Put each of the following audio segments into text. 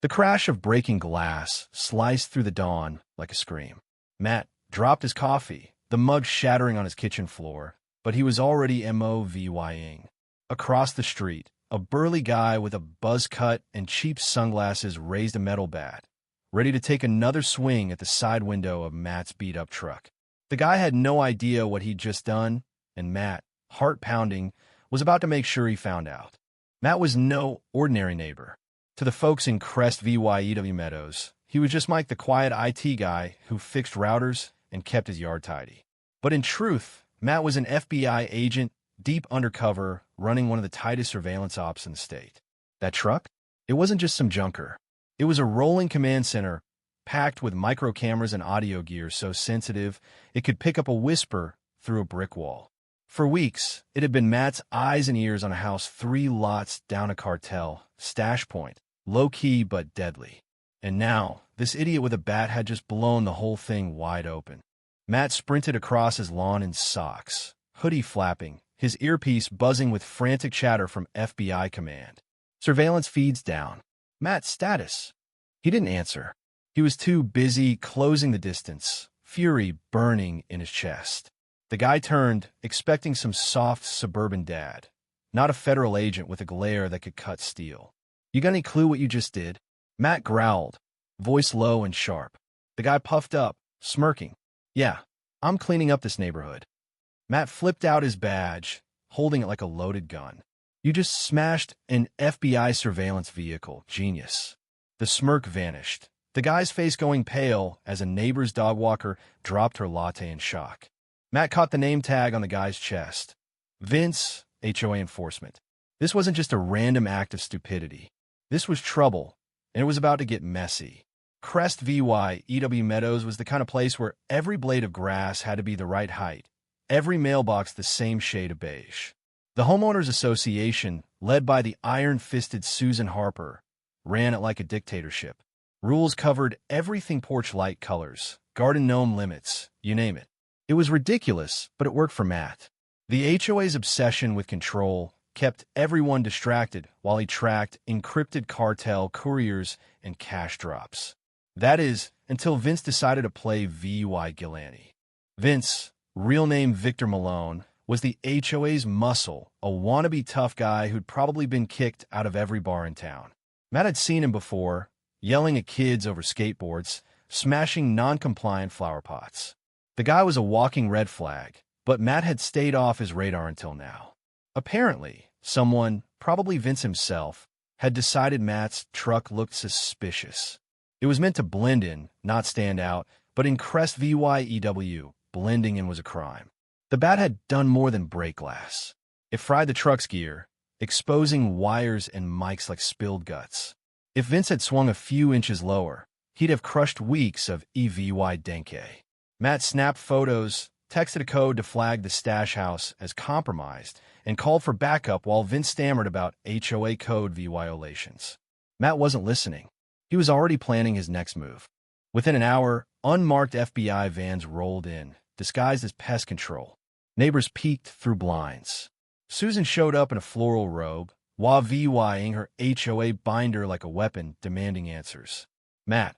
The crash of breaking glass sliced through the dawn like a scream. Matt dropped his coffee, the mug shattering on his kitchen floor, but he was already moving. Across the street, a burly guy with a buzz cut and cheap sunglasses raised a metal bat, ready to take another swing at the side window of Matt's beat-up truck. The guy had no idea what he'd just done, and Matt, heart pounding, was about to make sure he found out. Matt was no ordinary neighbor. To the folks in Crest VYEW Meadows, he was just Mike, the quiet IT guy who fixed routers and kept his yard tidy. But in truth, Matt was an FBI agent, deep undercover, running one of the tightest surveillance ops in the state. That truck? It wasn't just some junker. It was a rolling command center, packed with micro cameras and audio gear so sensitive it could pick up a whisper through a brick wall. For weeks, it had been Matt's eyes and ears on a house 3 lots down a cartel, stash point, low-key but deadly. And now, this idiot with a bat had just blown the whole thing wide open. Matt sprinted across his lawn in socks, hoodie flapping, his earpiece buzzing with frantic chatter from FBI command. Surveillance feeds down. Matt's status. He didn't answer. He was too busy closing the distance, fury burning in his chest. The guy turned, expecting some soft suburban dad, not a federal agent with a glare that could cut steel. "You got any clue what you just did?" Matt growled, voice low and sharp. The guy puffed up, smirking. "Yeah, I'm cleaning up this neighborhood." Matt flipped out his badge, holding it like a loaded gun. "You just smashed an FBI surveillance vehicle. Genius." The smirk vanished, the guy's face going pale as a neighbor's dog walker dropped her latte in shock. Matt caught the name tag on the guy's chest. Vince, HOA enforcement. This wasn't just a random act of stupidity. This was trouble, and it was about to get messy. Crest VYEW Meadows was the kind of place where every blade of grass had to be the right height, every mailbox the same shade of beige. The Homeowners Association, led by the iron-fisted Susan Harper, ran it like a dictatorship. Rules covered everything: porch light colors, garden gnome limits, you name it. It was ridiculous, but it worked for Matt. The HOA's obsession with control kept everyone distracted while he tracked encrypted cartel couriers and cash drops. That is, until Vince decided to play VY Gilani. Vince, real name Victor Malone, was the HOA's muscle, a wannabe tough guy who'd probably been kicked out of every bar in town. Matt had seen him before, yelling at kids over skateboards, smashing non-compliant flower pots. The guy was a walking red flag, but Matt had stayed off his radar until now. Apparently, someone, probably Vince himself, had decided Matt's truck looked suspicious. It was meant to blend in, not stand out, but in Crest VYEW, blending in was a crime. The bat had done more than break glass. It fried the truck's gear, exposing wires and mics like spilled guts. If Vince had swung a few inches lower, he'd have crushed weeks of EVY Denke. Matt snapped photos, texted a code to flag the stash house as compromised, and called for backup while Vince stammered about HOA code violations. Matt wasn't listening. He was already planning his next move. Within an hour, unmarked FBI vans rolled in, disguised as pest control. Neighbors peeked through blinds. Susan showed up in a floral robe, while VYing her HOA binder like a weapon, demanding answers. Matt,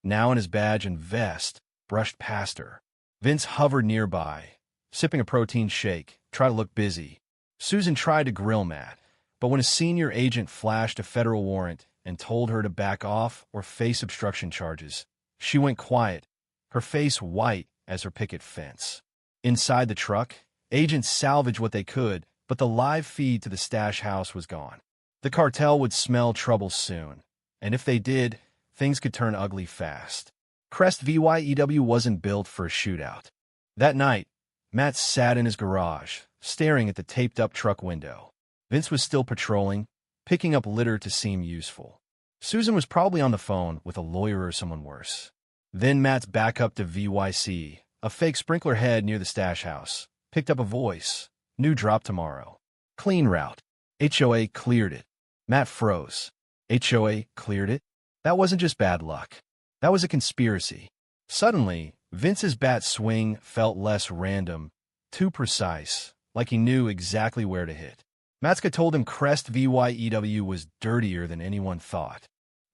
now in his badge and vest, brushed past her. Vince hovered nearby, sipping a protein shake, trying to look busy. Susan tried to grill Matt, but when a senior agent flashed a federal warrant and told her to back off or face obstruction charges, she went quiet, her face white as her picket fence. Inside the truck, agents salvaged what they could, but the live feed to the stash house was gone. The cartel would smell trouble soon, and if they did, things could turn ugly fast. Crest VYEW wasn't built for a shootout. That night, Matt sat in his garage, staring at the taped-up truck window. Vince was still patrolling, picking up litter to seem useful. Susan was probably on the phone with a lawyer or someone worse. Then Matt's back up to VYC, a fake sprinkler head near the stash house, picked up a voice. New drop tomorrow. Clean route. HOA cleared it. Matt froze. HOA cleared it? That wasn't just bad luck. That was a conspiracy. Suddenly, Vince's bat swing felt less random, too precise, like he knew exactly where to hit. Matska told him Crest VYEW was dirtier than anyone thought.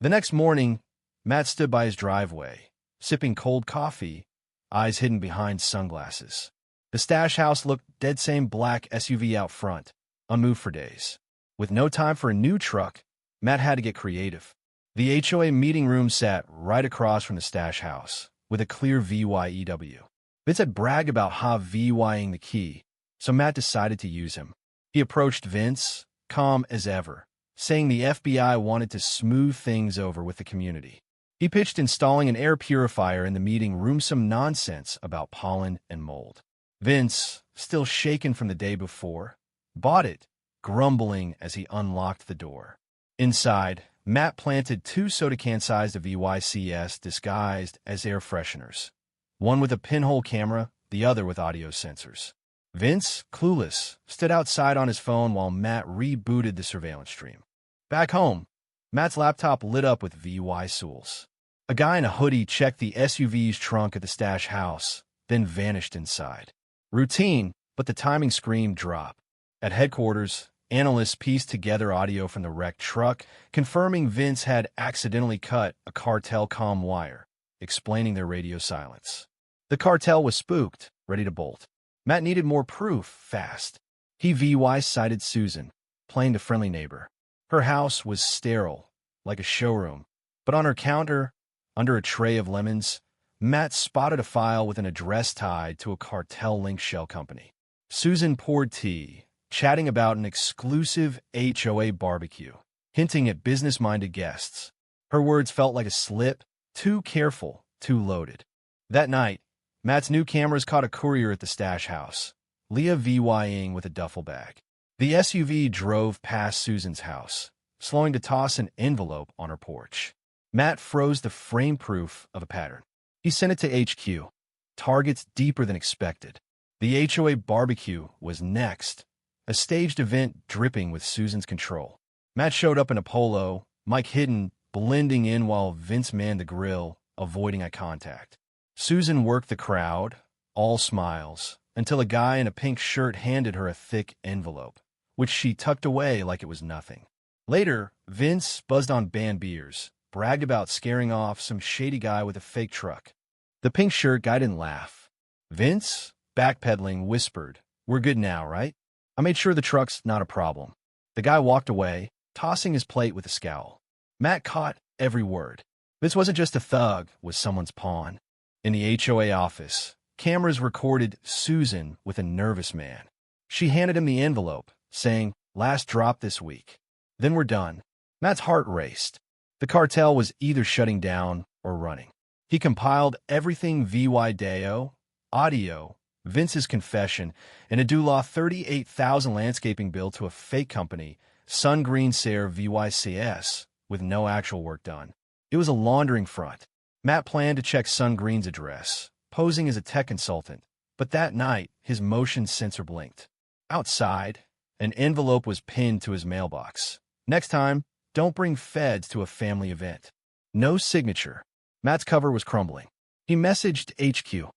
The next morning, Matt stood by his driveway, sipping cold coffee, eyes hidden behind sunglasses. The stash house looked dead same black SUV out front, unmoved for days. With no time for a new truck, Matt had to get creative. The HOA meeting room sat right across from the stash house, with a clear VYEW. Vince had bragged about VYing the key, so Matt decided to use him. He approached Vince, calm as ever, saying the FBI wanted to smooth things over with the community. He pitched installing an air purifier in the meeting room, some nonsense about pollen and mold. Vince, still shaken from the day before, bought it, grumbling as he unlocked the door. Inside, Matt planted 2 soda can-sized VYCS disguised as air fresheners, one with a pinhole camera, the other with audio sensors. Vince, clueless, stood outside on his phone while Matt rebooted the surveillance stream. Back home, Matt's laptop lit up with VY Souls. A guy in a hoodie checked the SUV's trunk at the stash house, then vanished inside. Routine, but the timing screamed drop. At headquarters, analysts pieced together audio from the wrecked truck, confirming Vince had accidentally cut a cartel comm wire, explaining their radio silence. The cartel was spooked, ready to bolt. Matt needed more proof, fast. He VY-sighted Susan, playing the friendly neighbor. Her house was sterile, like a showroom, but on her counter, under a tray of lemons, Matt spotted a file with an address tied to a cartel-linked shell company. Susan poured tea, chatting about an exclusive HOA barbecue, hinting at business-minded guests. Her words felt like a slip, too careful, too loaded. That night, Matt's new cameras caught a courier at the stash house, Leah VYing with a duffel bag. The SUV drove past Susan's house, slowing to toss an envelope on her porch. Matt froze the frame proof of a pattern. He sent it to HQ. Targets deeper than expected. The HOA barbecue was next, a staged event dripping with Susan's control. Matt showed up in a polo, mic hidden, blending in while Vince manned the grill, avoiding eye contact. Susan worked the crowd, all smiles, until a guy in a pink shirt handed her a thick envelope, which she tucked away like it was nothing. Later, Vince buzzed on banned beers, bragged about scaring off some shady guy with a fake truck. The pink shirt guy didn't laugh. Vince, backpedaling, whispered, "We're good now, right? I made sure the truck's not a problem." The guy walked away, tossing his plate with a scowl. Matt caught every word. This wasn't just a thug, was someone's pawn. In the HOA office, cameras recorded Susan with a nervous man. She handed him the envelope, saying, "Last drop this week. Then we're done." Matt's heart raced. The cartel was either shutting down or running. He compiled everything VY Deo, audio, Vince's confession, and a Dulaw $38,000 landscaping bill to a fake company, Sun Green Sayer VYCS, with no actual work done. It was a laundering front. Matt planned to check Sun Green's address, posing as a tech consultant, but that night, his motion sensor blinked. Outside, an envelope was pinned to his mailbox. "Next time, don't bring feds to a family event." No signature. Matt's cover was crumbling. He messaged HQ.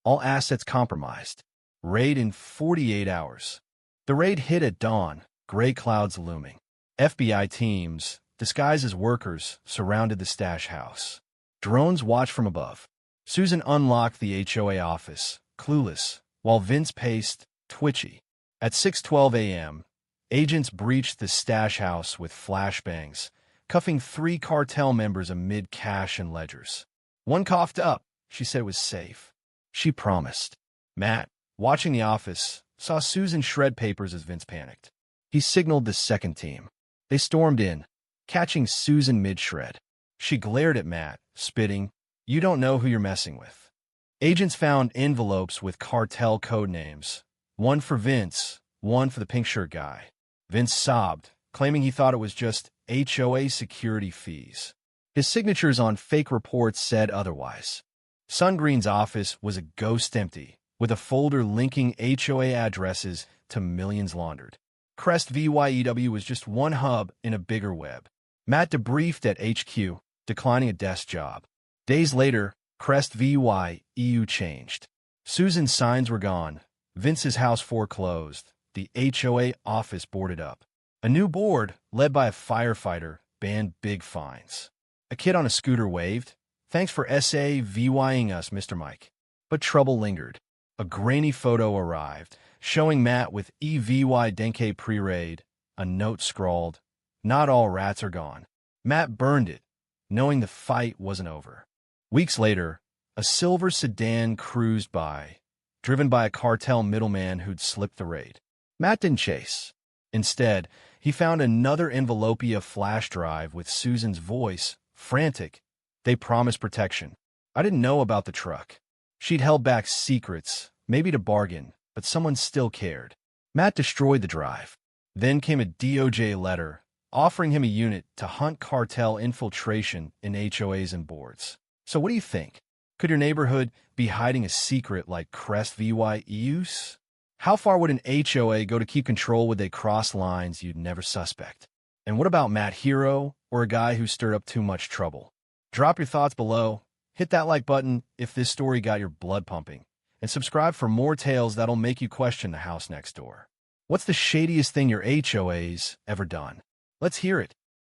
All assets compromised. Raid in 48 hours. The raid hit at dawn, gray clouds looming. FBI teams, disguised as workers, surrounded the stash house. Drones watched from above. Susan unlocked the HOA office, clueless, while Vince paced, twitchy. At 6:12 a.m., agents breached the stash house with flashbangs, cuffing 3 cartel members amid cash and ledgers. One coughed up. She said it was safe. She promised. Matt, watching the office, saw Susan shred papers as Vince panicked. He signaled the second team. They stormed in, catching Susan mid-shred. She glared at Matt, spitting, "You don't know who you're messing with." Agents found envelopes with cartel code names, one for Vince, one for the pink shirt guy. Vince sobbed, claiming he thought it was just HOA security fees. His signatures on fake reports said otherwise. Sun Green's office was a ghost empty, with a folder linking HOA addresses to millions laundered. Crest VYEW was just one hub in a bigger web. Matt debriefed at HQ, declining a desk job. Days later, Crest VYEU changed. Susan's signs were gone, Vince's house foreclosed, the HOA office boarded up. A new board, led by a firefighter, banned big fines. A kid on a scooter waved. "Thanks for SAVYing us, Mr. Mike." But trouble lingered. A grainy photo arrived, showing Matt with EVY Denke pre-raid, a note scrawled, "Not all rats are gone." Matt burned it, knowing the fight wasn't over. Weeks later, a silver sedan cruised by, driven by a cartel middleman who'd slipped the raid. Matt didn't chase. Instead, he found another envelopia flash drive with Susan's voice, frantic. "They promised protection. I didn't know about the truck." She'd held back secrets, maybe to bargain, but someone still cared. Matt destroyed the drive. Then came a DOJ letter, offering him a unit to hunt cartel infiltration in HOAs and boards. So what do you think? Could your neighborhood be hiding a secret like Crest VYEUs? How far would an HOA go to keep control? Would they cross lines you'd never suspect? And what about Matt Hero, or a guy who stirred up too much trouble? Drop your thoughts below, hit that like button if this story got your blood pumping, and subscribe for more tales that'll make you question the house next door. What's the shadiest thing your HOA's ever done? Let's hear it.